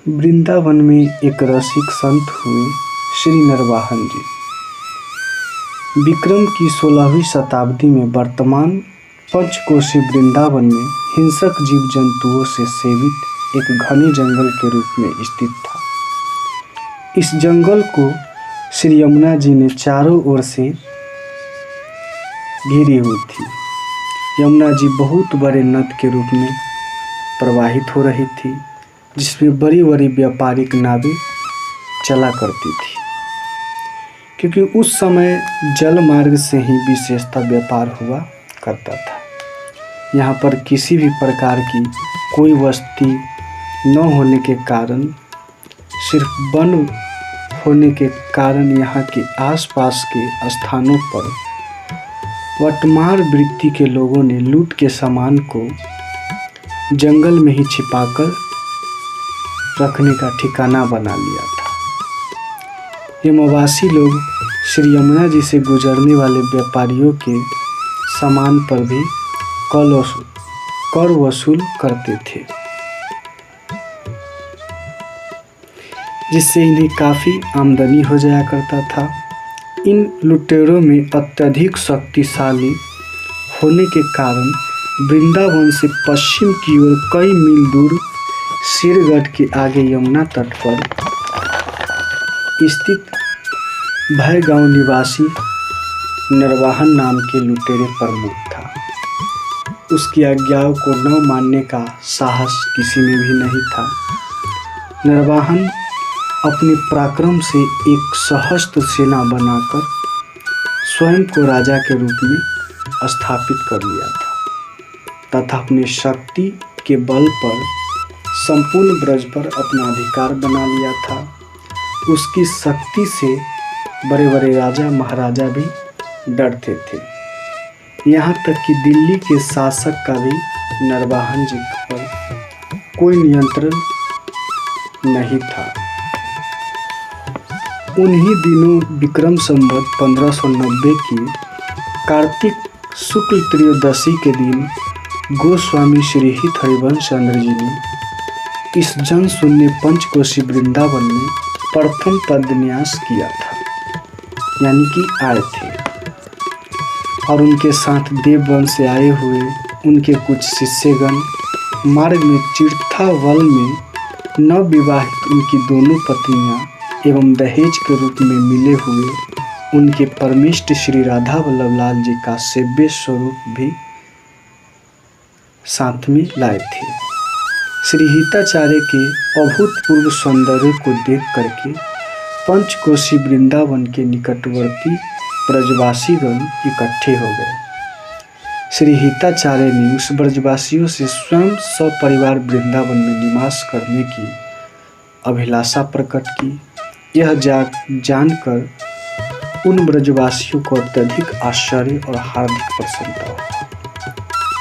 वृंदावन में एक रसिक संत हुए श्री नरवाहन जी। विक्रम की 16वीं शताब्दी में वर्तमान पंचकोशी वृंदावन में हिंसक जीव जंतुओं से सेवित एक घने जंगल के रूप में स्थित था। इस जंगल को श्री यमुना जी ने चारों ओर से घिरी हुई थी। यमुना जी बहुत बड़े नद के रूप में प्रवाहित हो रही थी, जिसमें बड़ी बड़ी व्यापारिक नावें चला करती थी, क्योंकि उस समय जल मार्ग से ही विशेषतः व्यापार हुआ करता था। यहाँ पर किसी भी प्रकार की कोई वस्ती न होने के कारण, सिर्फ वन होने के कारण यहाँ के आसपास के स्थानों पर वटमार वृत्ति के लोगों ने लूट के सामान को जंगल में ही छिपाकर रखने का ठिकाना बना लिया था। ये मवासी लोग श्री यमुना जी से गुजरने वाले व्यापारियों के सामान पर भी कर वसूल करते थे, जिससे इन्हें काफ़ी आमदनी हो जाया करता था। इन लुटेरों में अत्यधिक शक्तिशाली होने के कारण वृंदावन से पश्चिम की ओर कई मील दूर सिरगढ़ के आगे यमुना तट पर स्थित भय गांव निवासी नरवाहन नाम के लुटेरे प्रमुख था। उसकी आज्ञाओं को न मानने का साहस किसी में भी नहीं था। नरवाहन अपने पराक्रम से एक सहस्त्र सेना बनाकर स्वयं को राजा के रूप में स्थापित कर लिया था तथा अपनी शक्ति के बल पर संपूर्ण ब्रज पर अपना अधिकार बना लिया था। उसकी शक्ति से बड़े बड़े राजा महाराजा भी डरते थे। यहाँ तक कि दिल्ली के शासक का भी नरवाहन जी पर कोई नियंत्रण नहीं था। उन्हीं दिनों विक्रम संवत 1590 की कार्तिक शुक्ल त्रयोदशी के दिन गोस्वामी श्री हित हरिवंश चंद्र जी ने इस जन शून्य पंचकोशी वृंदावन में प्रथम पदन्यास किया था, यानी कि आए थे। और उनके साथ देववंश से आए हुए उनके कुछ शिष्यगण मार्ग में तीर्थावल में नवविवाहित उनकी दोनों पत्नियां एवं दहेज के रूप में मिले हुए उनके परमिष्ट श्री राधा वल्लभ लाल जी का सेव्य स्वरूप भी साथ में लाए थे। श्री हिताचार्य के अभूतपूर्व सौंदर्य को देख करके पंचकोशी वृंदावन के निकटवर्ती ब्रजवासीगण इकट्ठे हो गए। श्री हिताचार्य ने उस ब्रजवासियों से स्वयं सपरिवार वृंदावन में निवास करने की अभिलाषा प्रकट की। यह जानकर उन ब्रजवासियों को अत्यधिक आश्चर्य और हार्दिक प्रसन्नता हुई।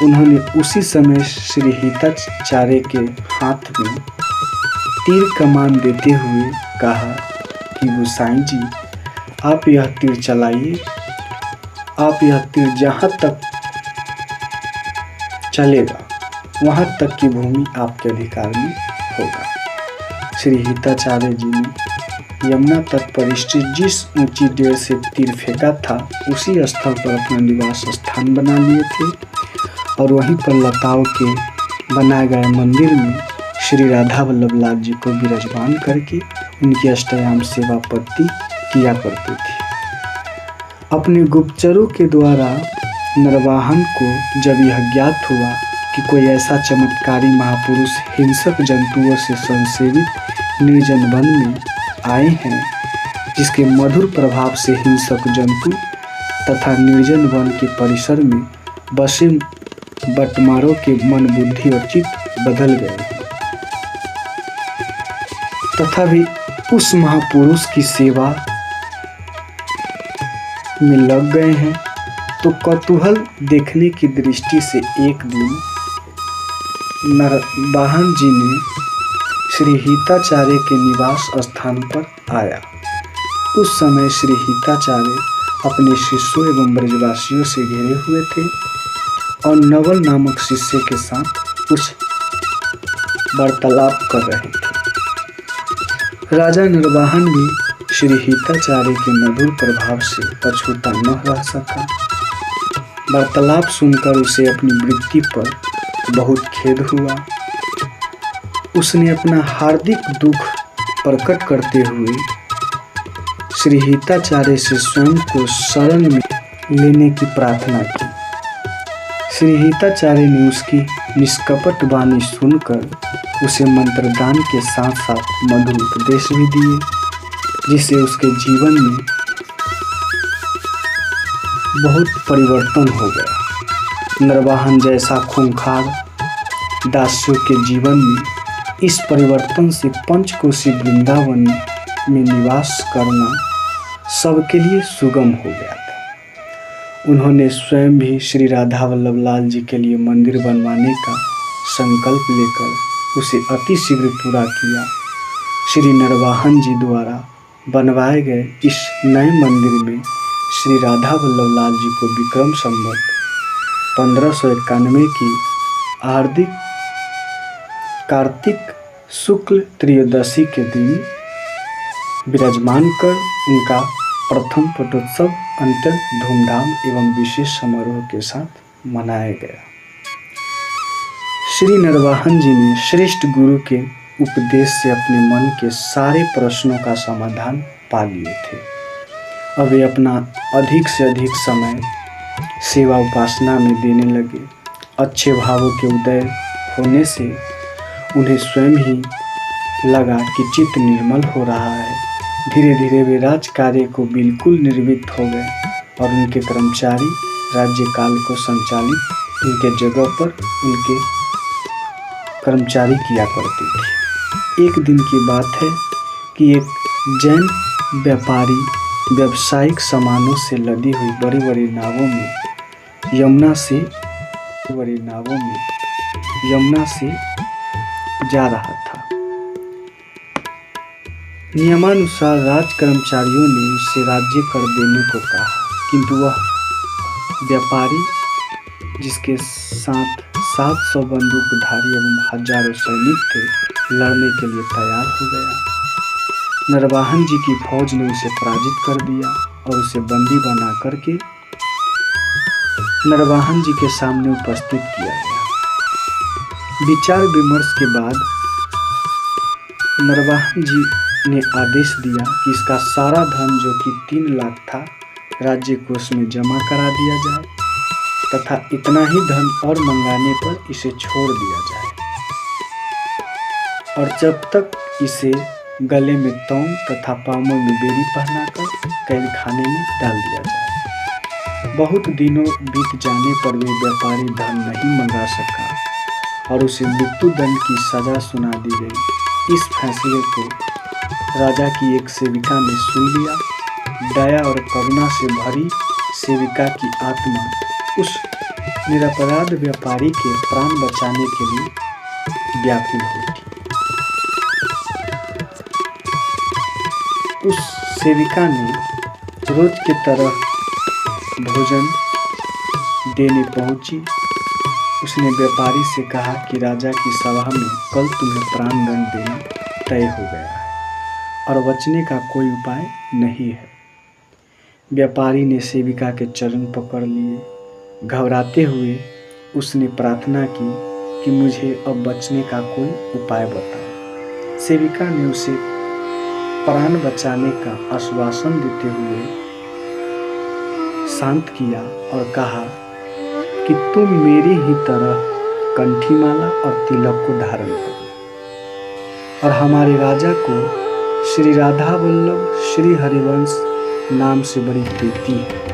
उन्होंने उसी समय श्री हिताचार्य के हाथ में तीर कमान देते हुए कहा कि गोसाई जी, आप यह तीर चलाइए। आप यह तीर जहाँ तक चलेगा वहाँ तक की भूमि आपके अधिकार में होगा। श्री हिताचार्य जी ने यमुना तट पर स्थित जिस ऊंची डेर से तीर फेंका था, उसी स्थल पर अपना निवास स्थान बना लिए थे और वहीं पर लताओं के बनाए गए मंदिर में श्री राधा वल्लभ लाल जी को विराजमान करके उनकी अष्टयाम सेवा पत्ति किया करते थे। अपने गुप्तचरों के द्वारा नरवाहन को जब यह ज्ञात हुआ कि कोई ऐसा चमत्कारी महापुरुष हिंसक जंतुओं से संसेवित निर्जन वन में आए हैं, जिसके मधुर प्रभाव से हिंसक जंतु तथा निर्जन वन के परिसर में बसे बटमारों के मन बुद्धि और चित्त बदल गए तथा भी उस महापुरुष की सेवा में लग गए हैं, तो कौतूहल देखने की दृष्टि से एक दिन नरवाहन जी ने श्री हिताचार्य के निवास स्थान पर आया। उस समय श्री हिताचार्य अपने शिष्यों एवं ब्रजवासियों से घिरे हुए थे और नवल नामक शिष्य के साथ कुछ वार्तालाप कर रहे थे। राजा नरवाहन भी श्री हिताचार्य के मधुर प्रभाव से अछूता न रह सका। वार्तालाप सुनकर उसे अपनी वृत्ति पर बहुत खेद हुआ। उसने अपना हार्दिक दुख प्रकट करते हुए श्री हिताचार्य से स्वयं को शरण में लेने की प्रार्थना की। श्री हिताचार्य ने उसकी निष्कपट वाणी सुनकर उसे मंत्रदान के साथ साथ मधुर उपदेश भी दिए, जिससे उसके जीवन में बहुत परिवर्तन हो गया। नरवाहन जैसा खूंखार दास्यों के जीवन में इस परिवर्तन से पंचकोशी वृंदावन में निवास करना सबके लिए सुगम हो गया था। उन्होंने स्वयं भी श्री राधा वल्लभ लाल जी के लिए मंदिर बनवाने का संकल्प लेकर उसे अति शीघ्र पूरा किया। श्री नरवाहन जी द्वारा बनवाए गए इस नए मंदिर में श्री राधा वल्लभ लाल जी को विक्रम संवत 1591 की हार्दिक कार्तिक शुक्ल त्रयोदशी के दिन विराजमान कर उनका प्रथम पटोत्सव अत्यंत धूमधाम एवं विशेष समारोह के साथ मनाया गया। श्री नरवाहन जी ने श्रेष्ठ गुरु के उपदेश से अपने मन के सारे प्रश्नों का समाधान पा लिए थे। अब वे अपना अधिक से अधिक समय सेवा उपासना में देने लगे। अच्छे भावों के उदय होने से उन्हें स्वयं ही लगा कि चित्त निर्मल हो रहा है। धीरे धीरे वे राज कार्य को बिल्कुल निर्वृत्त हो गए और उनके कर्मचारी राज्य काल को संचालित उनके जगह पर उनके कर्मचारी किया करते थे। एक दिन की बात है कि एक जैन व्यापारी व्यावसायिक सामानों से लदी हुई बड़ी बड़ी नावों में यमुना से जा रहा था। नियमानुसार राज कर्मचारियों ने उससे राज्य कर देने को कहा, किंतु वह व्यापारी जिसके साथ 700 बंदूकधारी एवं हजारों सैनिक थे, लड़ने के लिए तैयार हो गया। नरवाहन जी की फौज ने उसे पराजित कर दिया और उसे बंदी बना करके नरवाहन जी के सामने उपस्थित किया गया। विचार विमर्श के बाद नरवाहन जी ने आदेश दिया कि इसका सारा धन जो कि 3 लाख था राज्य कोष में जमा करा दिया जाए तथा इतना ही धन और मंगाने पर इसे छोड़ दिया जाए और जब तक इसे गले में तौम तथा पांवों में बेड़ी पहनाकर कैद खाने में डाल दिया जाए। बहुत दिनों बीत जाने पर वे व्यापारी धन नहीं मंगा सका और उसे मृत्यु दंड की सजा सुना दी गई। इस फैसले को राजा की एक सेविका ने सुन लिया। दया और करुणा से भरी सेविका की आत्मा उस निरपराध व्यापारी के प्राण बचाने के लिए व्याकुल हुई। उस सेविका ने रोज की तरह भोजन देने पहुंची। उसने व्यापारी से कहा कि राजा की सभा में कल तुम्हें प्राण दंड देना तय हो गया है और बचने का कोई उपाय नहीं है। व्यापारी ने सेविका के चरण पकड़ लिए। घबराते हुए उसने प्रार्थना की कि मुझे अब बचने का कोई उपाय बताओ। सेविका ने उसे प्राण बचाने का आश्वासन देते हुए शांत किया और कहा कि तुम मेरी ही तरह कंठी माला और तिलक को धारण करो और हमारे राजा को श्री राधा वल्लभ श्री हरिवंश नाम से बड़ी प्रीति है।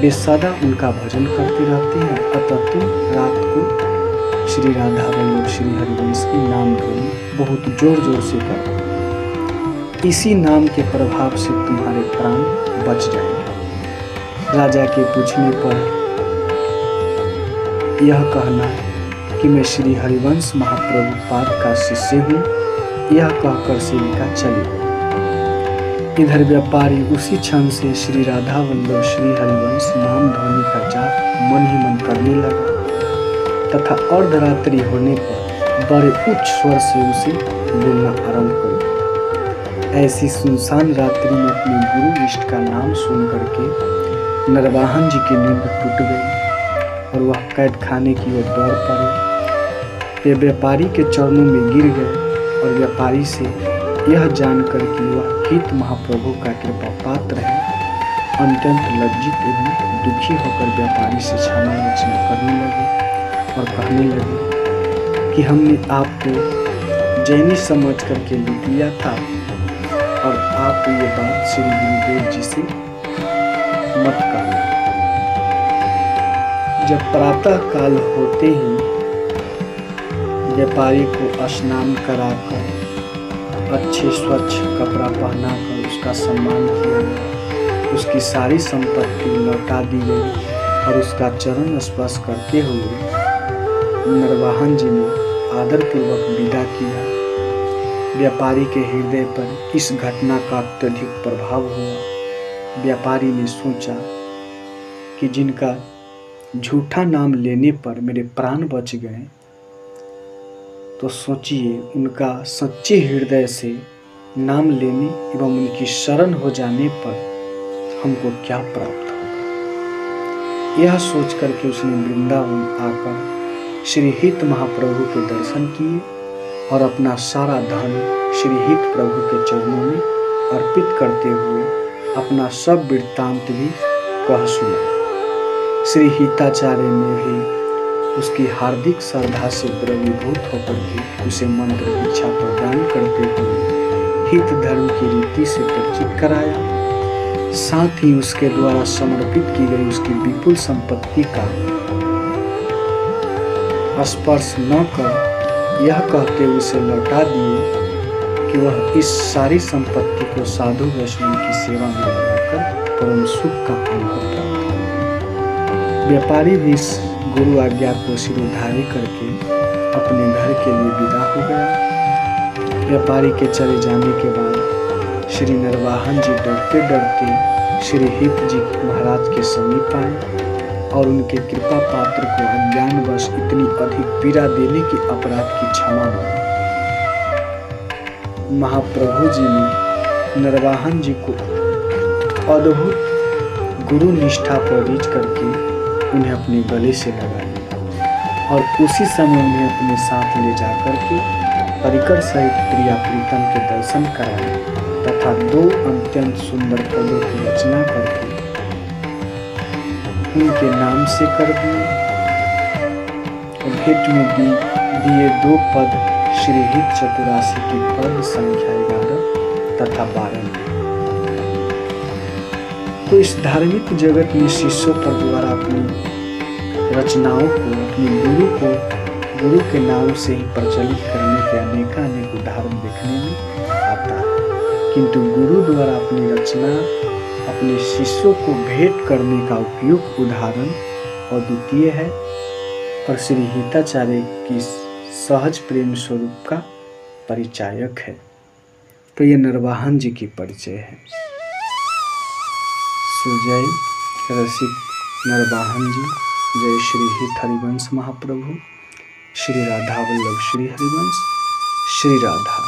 वे सदा उनका भजन करते रहते हैं, अतः तुम रात को श्री राधा वल्लभ श्री हरिवंश की नाम ध्वनि बहुत जोर जोर से करो। इसी नाम के प्रभाव से तुम्हारे प्राण बच जाएंगे। राजा के पूछने पर यह कहना कि मैं श्री हरिवंश महाप्रभुपाद का शिष्य हूँ, यह कहकर सेविका चली गई। इधर व्यापारी उसी क्षण से श्री राधा वल्लभ श्री हरिवंश नाम ध्वनि का जाप मन ही मन करने लगा तथा अर्धरात्रि होने पर बड़े उच्च स्वर से उसे बोलना आरंभ कर दिया। ऐसी सुनसान रात्रि में अपने गुरु इष्ट का नाम सुन करके नरवाहन जी की नींद टूट गई और वह कैद खाने की ओर दौड़ पड़े। वे व्यापारी के चरणों में गिर गए और व्यापारी से यह जानकर कि वह हित महाप्रभु का कृपा पात्र है, अत्यंत लज्जित एवं दुखी होकर व्यापारी से क्षमा याचना करने लगे और कहने लगे कि हमने आपको जैनी समझ करके लूट लिया था और आप ये बात श्री गुरुदेव जी से मत कहना। जब प्रातः काल होते ही व्यापारी को स्नान कराकर अच्छे स्वच्छ कपड़ा पहनाकर उसका सम्मान किया गया, उसकी सारी संपत्ति लौटा दी गई और उसका चरण स्पर्श करते हुए नरवाहन जी ने आदरपूर्वक विदा किया। व्यापारी के हृदय पर इस घटना का अत्यधिक प्रभाव हुआ। व्यापारी ने सोचा कि जिनका झूठा नाम लेने पर मेरे प्राण बच गए, तो सोचिए उनका सच्चे हृदय से नाम लेने एवं उनकी शरण हो जाने पर हमको क्या प्राप्त होगा। यह सोच करके उसने वृंदावन आकर श्री हित महाप्रभु के दर्शन किए और अपना सारा धन श्री हित प्रभु के चरणों में अर्पित करते हुए अपना सब वृत्तांत भी कह सुना। श्री हिताचार्य ने भी उसकी हार्दिक श्रद्धा से द्रवीभूत होकर के उसे मंत्र दीक्षा प्रदान करते हुए हित धर्म की रीति से परिचित कराया। साथ ही उसके द्वारा समर्पित की गई उसकी विपुल संपत्ति का स्पर्श न कर यह कहते उसे लौटा दिए कि वह इस सारी संपत्ति को साधु वैष्णव की सेवा में लगाकर परम सुख का अनुभव प्राप्त कर। व्यापारी भी इस गुरु आज्ञा को सिरोधार्य करके अपने घर के लिए विदा हो गया। व्यापारी के चले जाने के बाद श्री नरवाहन जी डरते डरते श्री हित जी महाराज के समीप आए और उनके कृपा पात्र को अज्ञानवश इतनी अधिक पीड़ा देने के अपराध की क्षमा मांगी। महाप्रभु जी ने नरवाहन जी को अद्भुत गुरु निष्ठा पर रीझ करके उन्हें अपने गले से लगा लिया और उसी समय उन्हें अपने साथ ले जाकर के परिकर सहित प्रिया प्रीतम के दर्शन कराए तथा 2 अत्यंत सुंदर पदों की रचना करके उनके नाम से कर दिए और भेंट में दिए 2 पद श्री हित चतुरासी की पद संख्या 11 तथा 12 में। तो इस धार्मिक जगत में शिष्यों पर द्वारा अपनी रचनाओं को अपने गुरु के नाम से ही प्रचलित करने के अनेक उदाहरण देखने में आता है, किंतु गुरु द्वारा अपनी रचना अपने शिष्यों को भेंट करने का उपयुक्त उदाहरण अद्वितीय है और श्री हिताचार्य की सहज प्रेम स्वरूप का परिचायक है। तो ये नरवाहन जी की परिचय है। जय रसिक नरवाहन जी, जय श्री हित हरिवंश महाप्रभु, श्री राधा वल्लभ श्री हरिवंश, श्री राधा।